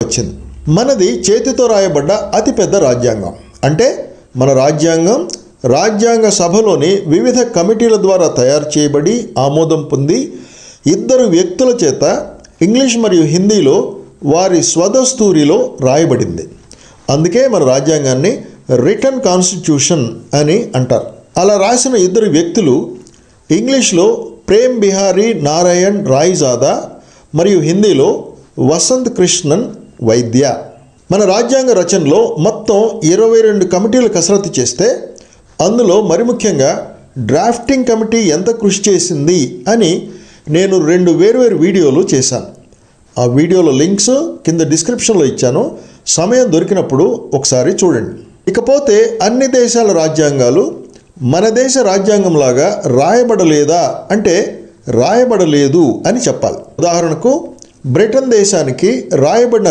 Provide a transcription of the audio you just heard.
వచ్చింది. మనది చేతితో రాయబడ్డ అతిపెద్ద రాజ్యాంగం. అంటే మన రాజ్యాంగం రాజ్యాంగ సభలోని వివిధ కమిటీల ద్వారా తయారు చేయబడి ఆమోదం పొంది ఇద్దరు వ్యక్తుల చేత ఇంగ్లీష్ మరియు హిందీలో వారి స్వదస్తూరిలో రాయబడింది. అందుకే మన రాజ్యాంగాన్ని రిటన్ కాన్స్టిట్యూషన్ అని అంటారు. అలా రాసిన ఇద్దరు వ్యక్తులు ఇంగ్లీష్లో ప్రేమ్ బిహారీ నారాయణ్ రాయ్జాదా మరియు హిందీలో వసంత్ కృష్ణన్ వైద్య. మన రాజ్యాంగ రచనలో మొత్తం 22 కమిటీలు కసరత్తు చేస్తే అందులో మరి ముఖ్యంగా డ్రాఫ్టింగ్ కమిటీ ఎంత కృషి చేసింది అని నేను 2 వేర్వేరు వీడియోలు చేశాను. ఆ వీడియోల లింక్స్ కింద డిస్క్రిప్షన్లో ఇచ్చాను. సమయం దొరికినప్పుడు ఒకసారి చూడండి. ఇకపోతే అన్ని దేశాల రాజ్యాంగాలు మన దేశ రాజ్యాంగంలాగా రాయబడలేదా అంటే రాయబడలేదు అని చెప్పాలి. ఉదాహరణకు బ్రిటన్ దేశానికి రాయబడిన